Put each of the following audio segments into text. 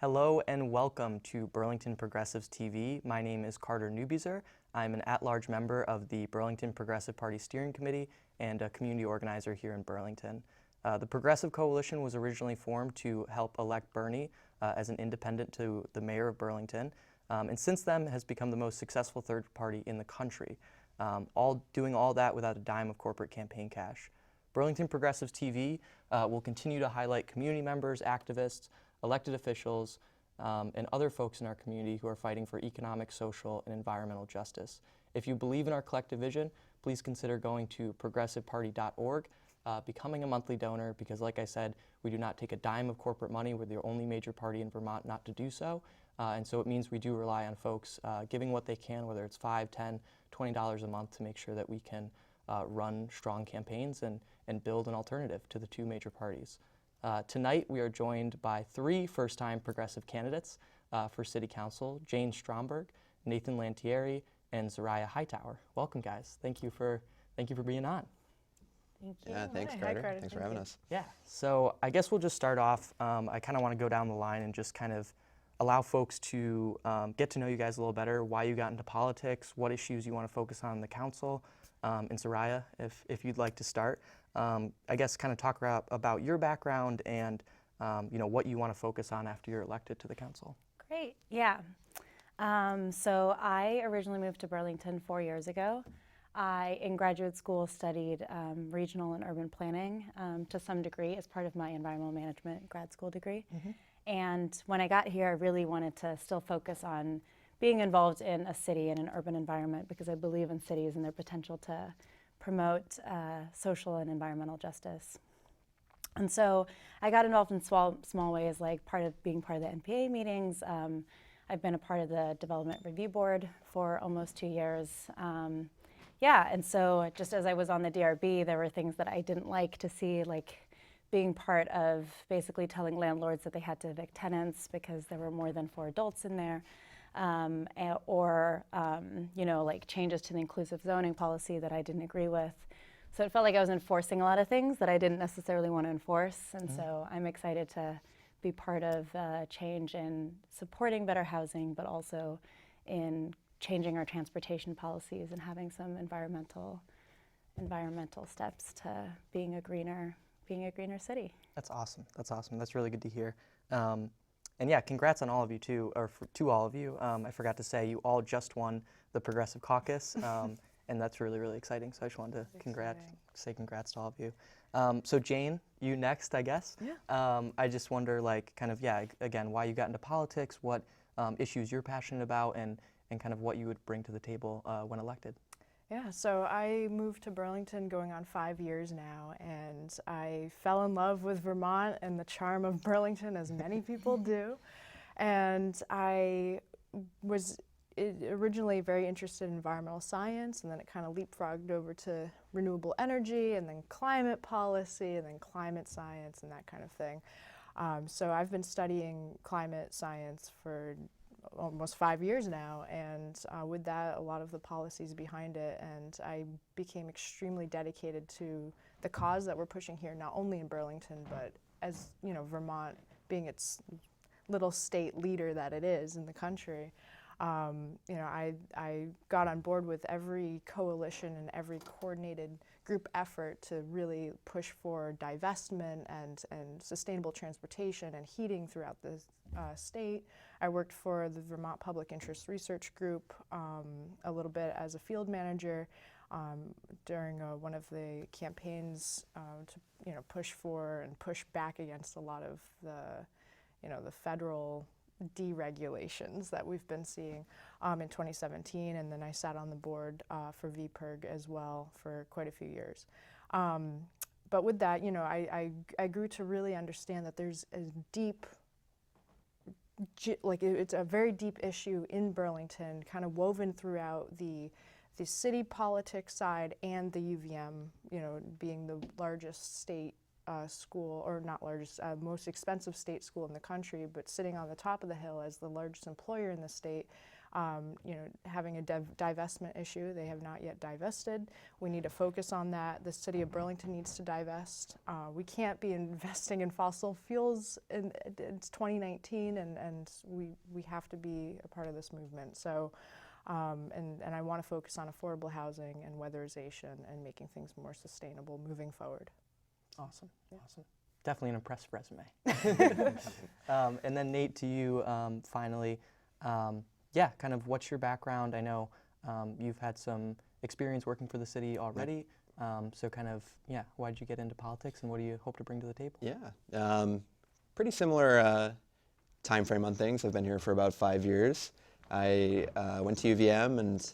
Hello and welcome to Burlington Progressive TV. My name is Carter Neubieser. I'm an at-large member of the Burlington Progressive Party Steering Committee and a community organizer here in Burlington. The Progressive Coalition was originally formed to help elect Bernie as an independent to the mayor of Burlington, and since then has become the most successful third party in the country, doing all that without a dime of corporate campaign cash. Burlington Progressive TV will continue to highlight community members, activists, elected officials, and other folks in our community who are fighting for economic, social, and environmental justice. If you believe in our collective vision, please consider going to progressiveparty.org, becoming a monthly donor, because like I said, we do not take a dime of corporate money. We're the only major party in Vermont not to do so. And so it means we do rely on folks giving what they can, whether it's $5, $10, $20 a month, to make sure that we can run strong campaigns and build an alternative to the two major parties. Tonight we are joined by three first-time progressive candidates for City Council: Jane Stromberg, Nathan Lantieri, and Zoraya Hightower. Welcome, guys. Thank you for being on. Thank you. Yeah, thanks, Carter. Thanks for having us. Yeah. So I guess we'll just start off. I kind of want to go down the line and just kind of allow folks to get to know you guys a little better, why you got into politics, what issues you want to focus on in the council. And Zoraya, if you'd like to start, I guess kind of talk about your background and what you want to focus on after you're elected to the council. Great, yeah. So I originally moved to Burlington 4 years ago. I, in graduate school, studied regional and urban planning to some degree as part of my environmental management grad school degree. Mm-hmm. And when I got here, I really wanted to still focus on being involved in a city and an urban environment, because I believe in cities and their potential to promote social and environmental justice. And so I got involved in small ways, like being part of the NPA meetings. I've been a part of the Development Review Board for almost 2 years. And so just as I was on the DRB, there were things that I didn't like to see, like being part of basically telling landlords that they had to evict tenants because there were more than 4 adults in there. Like changes to the inclusive zoning policy that I didn't agree with. So it felt like I was enforcing a lot of things that I didn't necessarily want to enforce. And so I'm excited to be part of change in supporting better housing, but also in changing our transportation policies and having some environmental steps to being a greener city. That's awesome. That's really good to hear. And yeah, congrats on all of you too, or to all of you. I forgot to say, you all just won the Progressive Caucus, and that's really, really exciting. So I just wanted to say congrats to all of you. So Jane, you next, I guess. Yeah. I just wonder, again, why you got into politics, what issues you're passionate about, and kind of what you would bring to the table when elected. Yeah, so I moved to Burlington going on 5 years now, and I fell in love with Vermont and the charm of Burlington, as many people do. And I was originally very interested in environmental science, and then it kind of leapfrogged over to renewable energy, and then climate policy, and then climate science, and that kind of thing. So I've been studying climate science for almost 5 years now, and with that, a lot of the policies behind it, and I became extremely dedicated to the cause that we're pushing here, not only in Burlington, but as Vermont being its little state leader that it is in the country. I got on board with every coalition and every coordinated group effort to really push for divestment and sustainable transportation and heating throughout the state. I worked for the Vermont Public Interest Research Group a little bit as a field manager during one of the campaigns to push for and push back against a lot of the federal deregulations that we've been seeing in 2017, and then I sat on the board for VPIRG as well for quite a few years. But with that, I grew to really understand that there's a deep, it's a very deep issue in Burlington, kind of woven throughout the city politics side and the UVM, being the largest state school, or not largest, most expensive state school in the country, but sitting on the top of the hill as the largest employer in the state. having a divestment issue. They have not yet divested. We need to focus on that. The city of Burlington needs to divest. We can't be investing in fossil fuels it's 2019, and we have to be a part of this movement. So, and I want to focus on affordable housing and weatherization and making things more sustainable moving forward. Awesome, awesome. Definitely an impressive resume. And then Nate, to you finally, yeah, kind of what's your background? I know you've had some experience working for the city already, so kind of, yeah, why did you get into politics and what do you hope to bring to the table? Yeah, pretty similar time frame on things. I've been here for about 5 years. I went to UVM and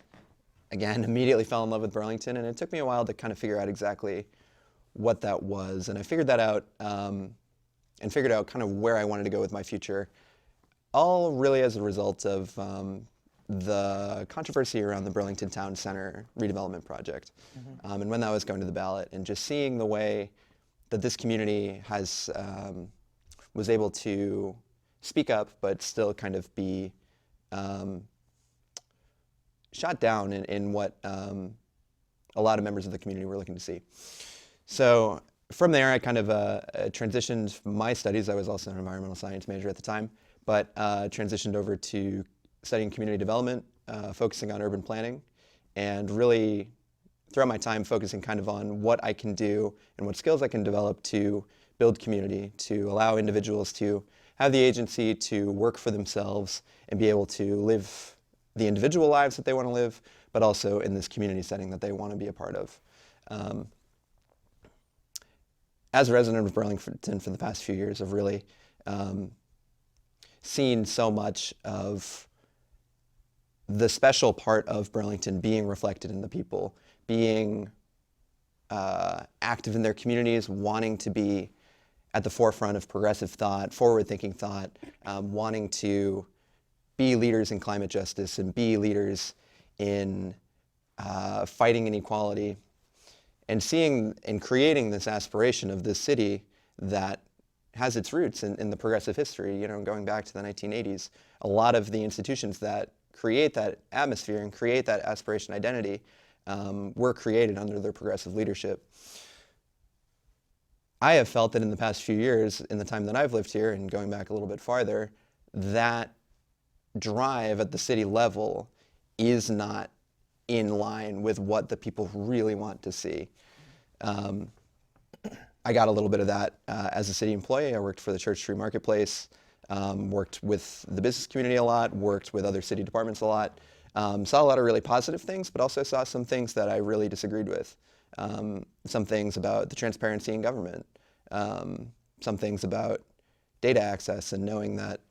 again immediately fell in love with Burlington, and it took me a while to kind of figure out exactly what that was, and I figured that out and figured out kind of where I wanted to go with my future, all really as a result of the controversy around the Burlington Town Center redevelopment project. And when that was going to the ballot, and just seeing the way that this community has was able to speak up but still kind of be shot down in what a lot of members of the community were looking to see. So from there, I kind of transitioned my studies. I was also an environmental science major at the time, but transitioned over to studying community development, focusing on urban planning, and really throughout my time focusing kind of on what I can do and what skills I can develop to build community, to allow individuals to have the agency to work for themselves and be able to live the individual lives that they want to live, but also in this community setting that they want to be a part of. As a resident of Burlington for the past few years, I've really seen so much of the special part of Burlington being reflected in the people, being active in their communities, wanting to be at the forefront of progressive thought, forward-thinking thought, wanting to be leaders in climate justice and be leaders in fighting inequality, and seeing and creating this aspiration of this city that has its roots in the progressive history, going back to the 1980s. A lot of the institutions that create that atmosphere and create that aspiration identity were created under their progressive leadership. I have felt that in the past few years, in the time that I've lived here and going back a little bit farther, that drive at the city level is not in line with what the people really want to see. I got a little bit of that as a city employee. I worked for the Church Street Marketplace, worked with the business community a lot, worked with other city departments a lot, saw a lot of really positive things, but also saw some things that I really disagreed with. Some things about the transparency in government, some things about data access and knowing that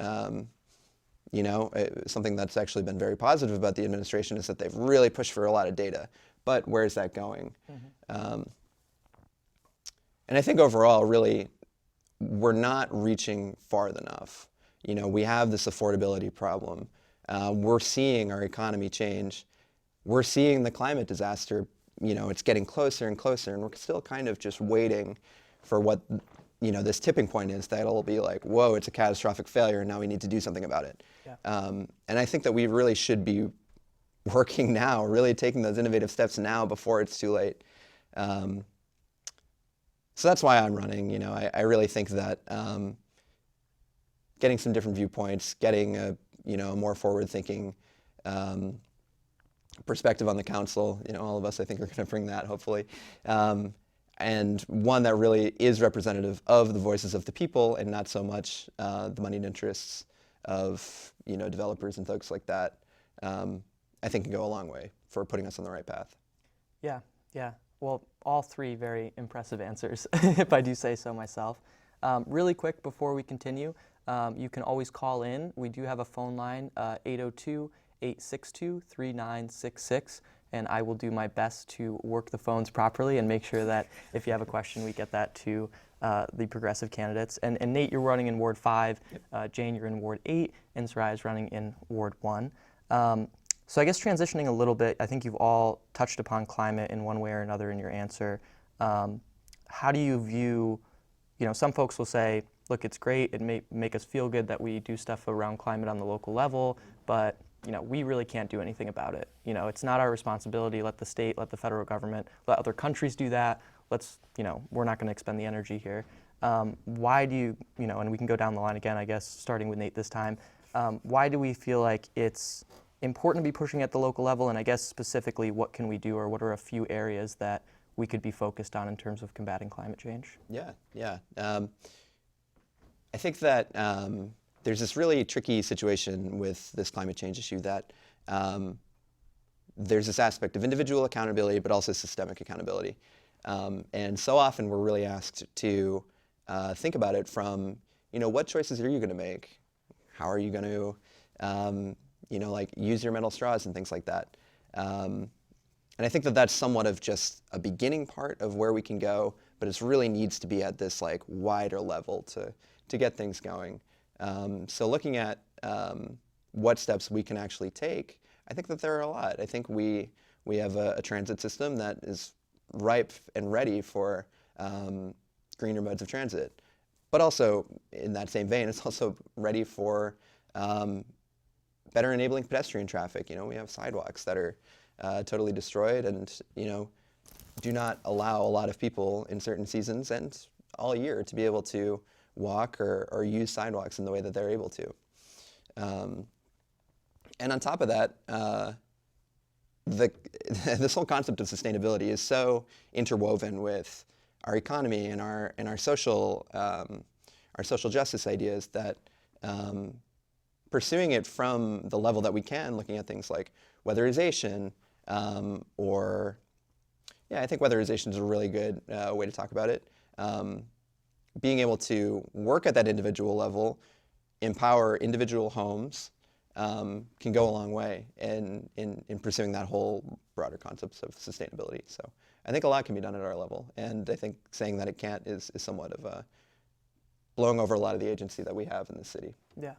something that's actually been very positive about the administration is that they've really pushed for a lot of data, but where's that going? And I think overall, really, we're not reaching far enough. We have this affordability problem. We're seeing our economy change. We're seeing the climate disaster, it's getting closer and closer, and we're still kind of just waiting for what this tipping point is that'll be like, whoa, it's a catastrophic failure, and now we need to do something about it. Yeah. And I think that we really should be working now, really taking those innovative steps now before it's too late. So that's why I'm running. I really think that getting some different viewpoints, getting a more forward-thinking perspective on the council, all of us I think are going to bring that hopefully. And one that really is representative of the voices of the people and not so much the moneyed interests of developers and folks like that, I think can go a long way for putting us on the right path. Yeah. Well, all three very impressive answers, if I do say so myself. Really quick before we continue, you can always call in. We do have a phone line, 802-862-3966. And I will do my best to work the phones properly and make sure that if you have a question, we get that to the progressive candidates. And Nate, you're running in Ward 5, yep. Jane, you're in Ward 8, and Zoraya is running in Ward 1. So I guess transitioning a little bit, I think you've all touched upon climate in one way or another in your answer. How do you view, some folks will say, look, it's great, it may make us feel good that we do stuff around climate on the local level, but we really can't do anything about it. It's not our responsibility. Let the state, let the federal government, let other countries do that. We're not going to expend the energy here. Why do you, and we can go down the line again, I guess, starting with Nate this time. Why do we feel like it's important to be pushing at the local level? And I guess specifically, what can we do, or what are a few areas that we could be focused on in terms of combating climate change? Yeah. I think that there's this really tricky situation with this climate change issue that there's this aspect of individual accountability, but also systemic accountability. And so often we're really asked to think about it from, what choices are you going to make? How are you going to, use your metal straws and things like that? And I think that that's somewhat of just a beginning part of where we can go, but it really needs to be at this wider level to get things going. So looking at what steps we can actually take, I think that there are a lot. I think we have a transit system that is ripe and ready for greener modes of transit. But also, in that same vein, it's also ready for better enabling pedestrian traffic. We have sidewalks that are totally destroyed and, do not allow a lot of people in certain seasons and all year to be able to walk or use sidewalks in the way that they're able to. And on top of that, this whole concept of sustainability is so interwoven with our economy and our social justice ideas that pursuing it from the level that we can, looking at things like weatherization, I think weatherization is a really good way to talk about it. Being able to work at that individual level, empower individual homes, can go a long way in pursuing that whole broader concepts of sustainability. So I think a lot can be done at our level, and I think saying that it can't is somewhat of blowing over a lot of the agency that we have in the city. Yeah.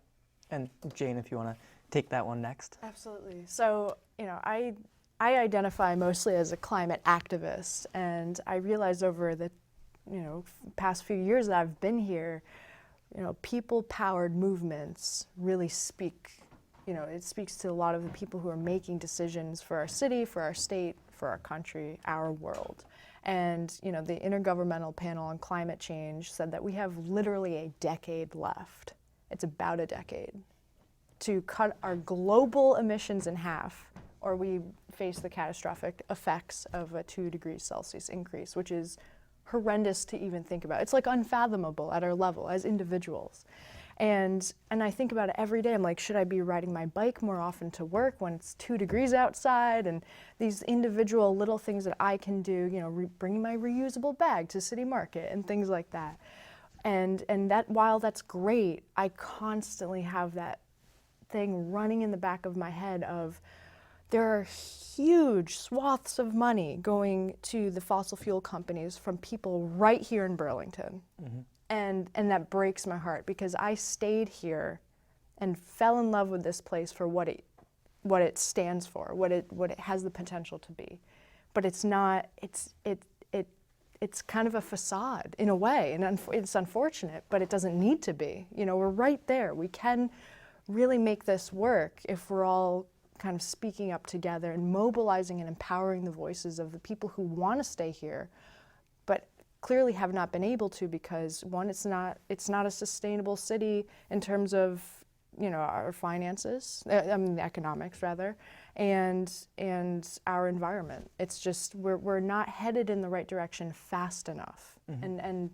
And Jane, if you want to take that one next. Absolutely. So, I identify mostly as a climate activist, and I realized over the, past few years that I've been here, people-powered movements really speak. It speaks to a lot of the people who are making decisions for our city, for our state, for our country, our world. And, the Intergovernmental Panel on Climate Change said that we have literally a decade left. It's about a decade to cut our global emissions in half, or we face the catastrophic effects of a 2 degrees Celsius increase, which is horrendous to even think about. It's unfathomable at our level as individuals. And I think about it every day. I'm like, should I be riding my bike more often to work when it's 2 degrees outside? And these individual little things that I can do, bringing my reusable bag to City Market and things like that. And that while that's great, I constantly have that thing running in the back of my head of there are huge swaths of money going to the fossil fuel companies from people right here in Burlington. Mm-hmm. And that breaks my heart because I stayed here and fell in love with this place for what it stands for, what it has the potential to be. But it's not, it's kind of a facade in a way, and it's unfortunate, but it doesn't need to be. We're right there. We can really make this work if we're all kind of speaking up together and mobilizing and empowering the voices of the people who want to stay here, but clearly have not been able to because one, it's not a sustainable city in terms of our finances, the economics rather, and our environment. It's just we're not headed in the right direction fast enough, mm-hmm. and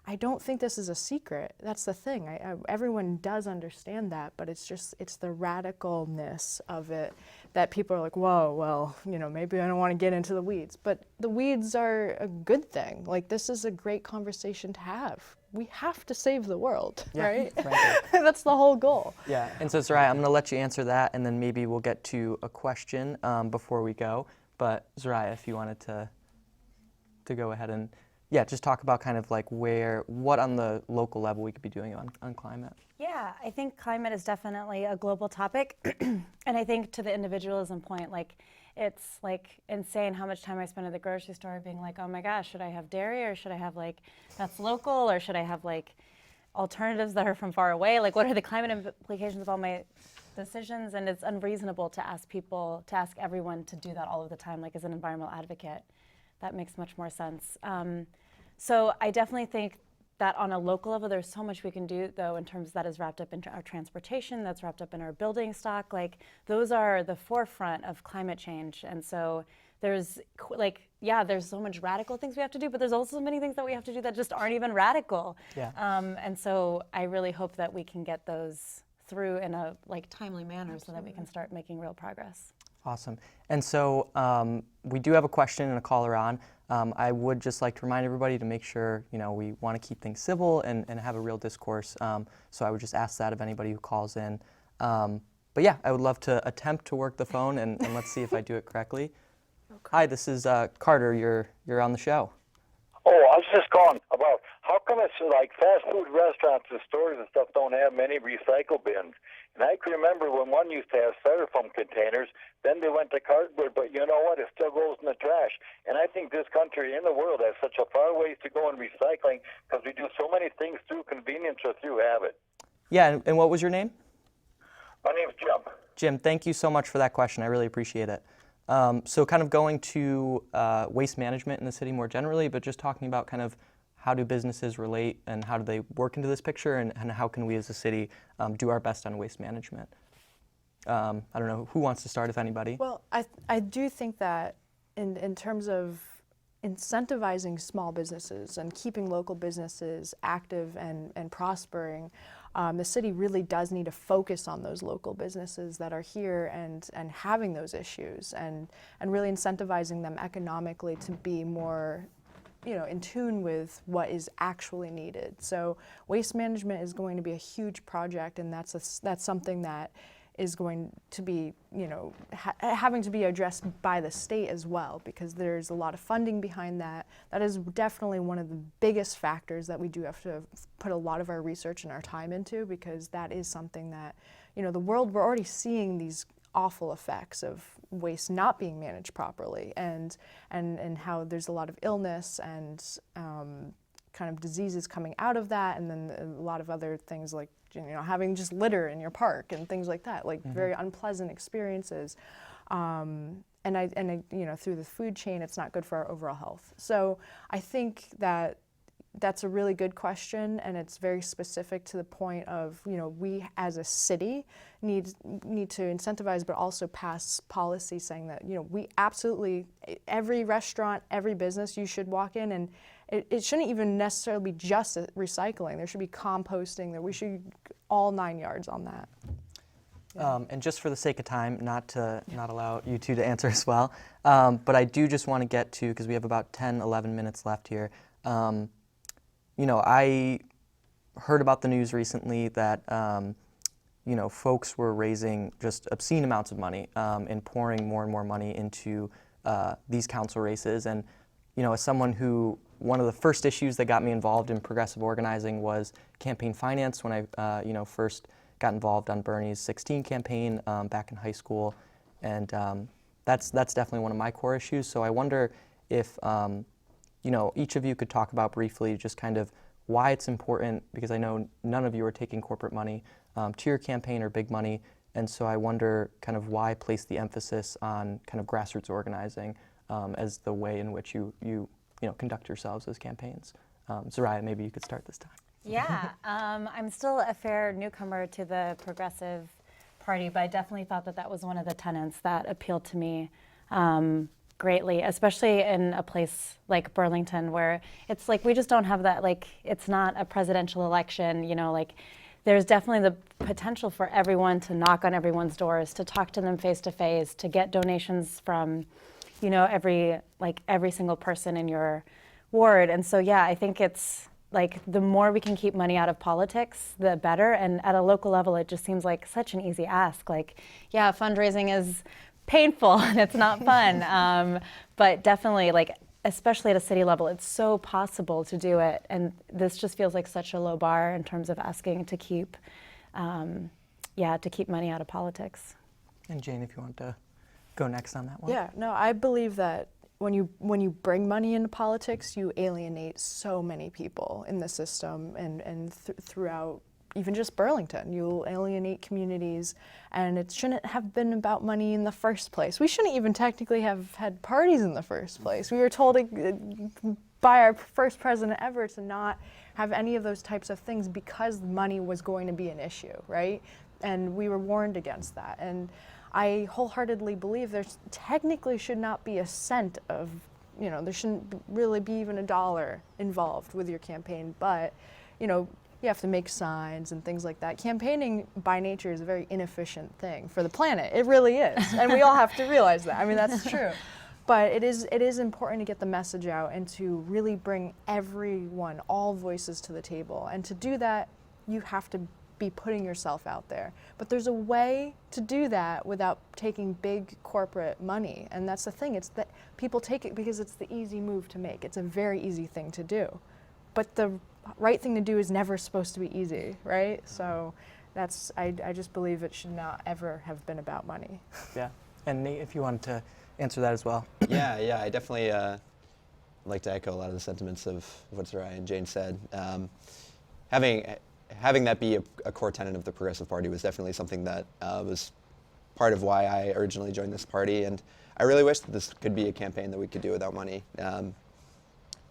I don't think this is a secret. That's the thing. Everyone does understand that, but it's the radicalness of it that people are like, whoa, well, maybe I don't want to get into the weeds. But the weeds are a good thing. This is a great conversation to have. We have to save the world, right? That's the whole goal. Yeah, and so Zoraya, I'm going to let you answer that, and then maybe we'll get to a question before we go. But Zoraya, if you wanted to go ahead and just talk about kind of what on the local level we could be doing on climate. Yeah, I think climate is definitely a global topic. And I think to the individualism point, it's insane how much time I spend at the grocery store being like, oh my gosh, should I have dairy or should I have that's local or should I have alternatives that are from far away? What are the climate implications of all my decisions, and it's unreasonable to ask everyone to do that all of the time, like as an environmental advocate. That makes much more sense. So I definitely think that on a local level, there's so much we can do, though, in terms that is wrapped up in our transportation, that's wrapped up in our building stock. Like, those are the forefront of climate change. And so there's, there's so much radical things we have to do, but there's also many things that we have to do that just aren't even radical. Yeah. And so I really hope that we can get those through in a timely manner so that we can start making real progress. Awesome. And so we do have a question and a caller on. I would just like to remind everybody to make sure, we want to keep things civil and have a real discourse. So I would just ask that of anybody who calls in. But yeah, I would love to attempt to work the phone and let's see if I do it correctly. Okay. Hi, this is Carter. You're on the show. Oh, I was just calling about how come it's like fast food restaurants and stores and stuff don't have many recycle bins. And I can remember when one used to have styrofoam containers, then they went to cardboard, but you know what? It still goes in the trash. And I think this country and the world has such a far ways to go in recycling because we do so many things through convenience or through habit. Yeah, and what was your name? My name's Jim. Jim, thank you so much for that question. I really appreciate it. So kind of going to waste management in the city more generally, but just talking about kind of how do businesses relate and how do they work into this picture and how can we as a city do our best on waste management. I don't know, who wants to start, if anybody? Well, I do think that in terms of incentivizing small businesses and keeping local businesses active and prospering, the city really does need to focus on those local businesses that are here and having those issues and really incentivizing them economically to be more in tune with what is actually needed. So waste management is going to be a huge project, and that's something that is going to be, having to be addressed by the state as well, because there's a lot of funding behind that. That is definitely one of the biggest factors that we do have to put a lot of our research and our time into, because that is something that, the world, we're already seeing these awful effects of waste not being managed properly, and how there's a lot of illness and kind of diseases coming out of that, and then a lot of other things like having just litter in your park and things like that, like very unpleasant experiences. And through the food chain, it's not good for our overall health. So I think that that's a really good question, and it's very specific to the point of, we as a city need to incentivize, but also pass policy saying that, we absolutely, every restaurant, every business, you should walk in and it shouldn't even necessarily be just recycling. There should be composting. We should all 9 yards on that. Yeah. And just for the sake of time, not allow you two to answer as well, but I do just want to get to, because we have about 10, 11 minutes left here. I heard about the news recently that, folks were raising just obscene amounts of money and pouring more and more money into these council races. And, as someone who, one of the first issues that got me involved in progressive organizing was campaign finance when I, first got involved on Bernie's 16 campaign back in high school. And that's definitely one of my core issues. So I wonder if, each of you could talk about briefly just kind of why it's important, because I know none of you are taking corporate money to your campaign or big money. And so I wonder kind of why place the emphasis on kind of grassroots organizing as the way in which you conduct yourselves as campaigns. Zoraya, maybe you could start this time. Yeah, I'm still a fair newcomer to the Progressive Party, but I definitely thought that was one of the tenets that appealed to me greatly, especially in a place like Burlington, where it's like we just don't have that, it's not a presidential election, there's definitely the potential for everyone to knock on everyone's doors, to talk to them face to face, to get donations from, every single person in your ward. And so, yeah, I think it's the more we can keep money out of politics, the better. And at a local level, it just seems like such an easy ask. Yeah, fundraising is painful and it's not fun. But definitely, especially at a city level, it's so possible to do it. And this just feels like such a low bar in terms of asking to keep, to keep money out of politics. And Jane, if you want to go next on that one. Yeah, no, I believe that when you bring money into politics, you alienate so many people in the system and throughout even just Burlington. You'll alienate communities, and it shouldn't have been about money in the first place. We shouldn't even technically have had parties in the first place. We were told by our first president ever to not have any of those types of things because money was going to be an issue, right? And we were warned against that. And I wholeheartedly believe there technically should not be a cent of, there shouldn't really be even $1 involved with your campaign, but, you have to make signs and things like that. Campaigning by nature is a very inefficient thing for the planet. It really is. And we all have to realize that. I mean, that's true. But it is important to get the message out and to really bring everyone, all voices to the table. And to do that, you have to be putting yourself out there. But there's a way to do that without taking big corporate money. And that's the thing, it's that people take it because it's the easy move to make. It's a very easy thing to do. But the right thing to do is never supposed to be easy, right? So I just believe it should not ever have been about money. Yeah. And Nate, if you wanted to answer that as well. Yeah, I definitely like to echo a lot of the sentiments of what Zoraya and Jane said. Having that be a core tenet of the Progressive Party was definitely something that was part of why I originally joined this party, and I really wish that this could be a campaign that we could do without money.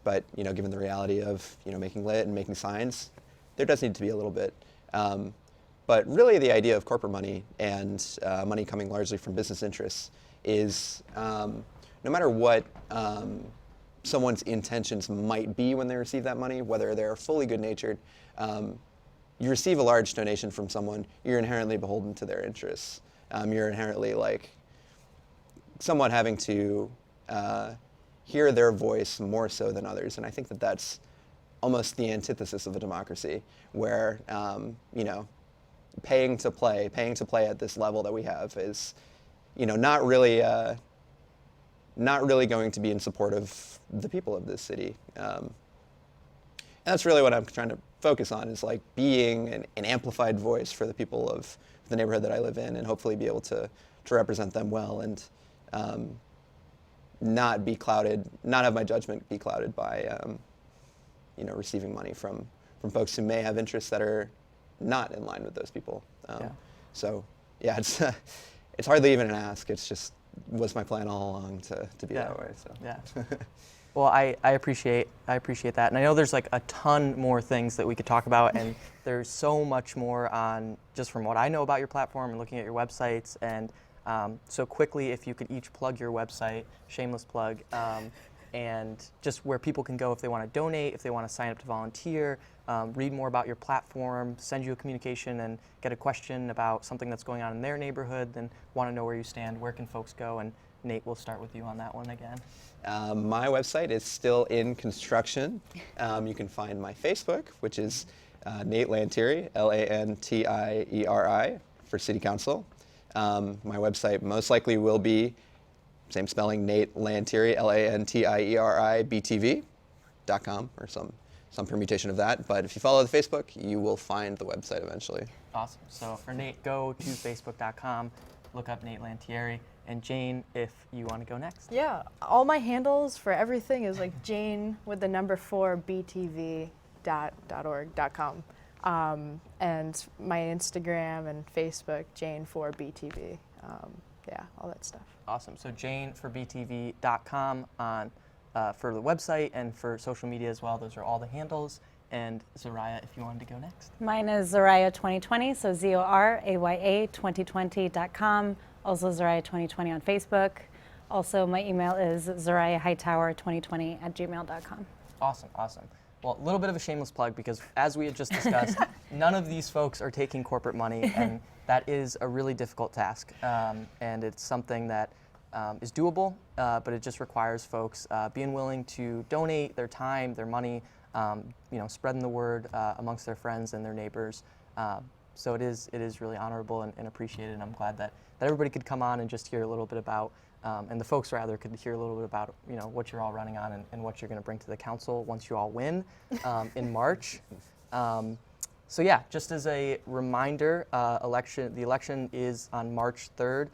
But given the reality of making lit and making signs, there does need to be a little bit. But really, the idea of corporate money and money coming largely from business interests is no matter what someone's intentions might be when they receive that money, whether they're fully good-natured. You receive a large donation from someone, you're inherently beholden to their interests. You're inherently somewhat having to hear their voice more so than others. And I think that that's almost the antithesis of a democracy, where paying to play at this level that we have is not really going to be in support of the people of this city. And that's really what I'm trying to focus on, is being an amplified voice for the people of the neighborhood that I live in, and hopefully be able to represent them well, and not have my judgment be clouded by receiving money from folks who may have interests that are not in line with those people. So yeah, it's hardly even an ask. It's just was my plan all along to be that way. So yeah. Well, I appreciate that, and I know there's a ton more things that we could talk about, and there's so much more on just from what I know about your platform and looking at your websites. And so quickly, if you could each plug your website, shameless plug, and just where people can go if they want to donate, if they want to sign up to volunteer, read more about your platform, send you a communication and get a question about something that's going on in their neighborhood, then want to know where you stand, where can folks go? And Nate, we'll start with you on that one again. My website is still in construction. You can find my Facebook, which is Nate Lantieri, Lantieri, for City Council. My website most likely will be same spelling, Nate Lantieri, Lantieri, BTV.com, or some permutation of that. But if you follow the Facebook, you will find the website eventually. Awesome. So for Nate, go to facebook.com, look up Nate Lantieri. And Jane, if you want to go next. Yeah, all my handles for everything is Jane with the number 4 btv.org.com. And my Instagram and Facebook, Jane4BTV. Yeah, all that stuff. Awesome. So Jane4BTV.com on for the website and for social media as well. Those are all the handles. And Zoraya, if you wanted to go next. Mine is Zoraya 2020, so Zoraya 2020.com. Also Zoraya 2020 on Facebook. Also, my email is zorayahightower2020@gmail.com. Awesome. Well, a little bit of a shameless plug, because as we had just discussed, none of these folks are taking corporate money, and that is a really difficult task. And it's something that is doable, but it just requires folks being willing to donate their time, their money, spreading the word amongst their friends and their neighbors. So it is really honorable and appreciated, and I'm glad that everybody could come on and just hear a little bit about, and the folks rather could hear a little bit about, what you're all running on and what you're going to bring to the council once you all win in March. So yeah, just as a reminder, the election is on March 3rd,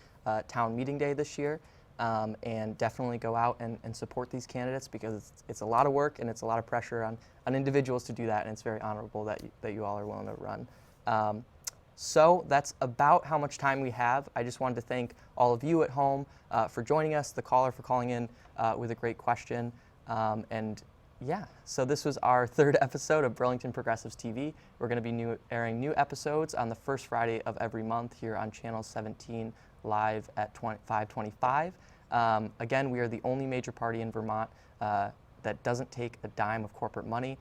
town meeting day this year, and definitely go out and support these candidates, because it's a lot of work and it's a lot of pressure on individuals to do that, and it's very honorable that you all are willing to run. So that's about how much time we have. I just wanted to thank all of you at home for joining us, the caller for calling in with a great question. And yeah, so this was our third episode of Burlington Progressives TV. We're going to be airing new episodes on the first Friday of every month here on Channel 17 live at 5:25. Again, we are the only major party in Vermont that doesn't take a dime of corporate money.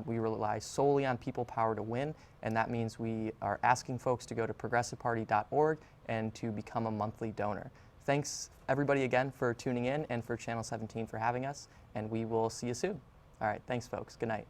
We rely solely on people power to win, and that means we are asking folks to go to progressiveparty.org and to become a monthly donor. Thanks everybody again for tuning in and for Channel 17 for having us, and we will see you soon. All right, thanks folks. Good night.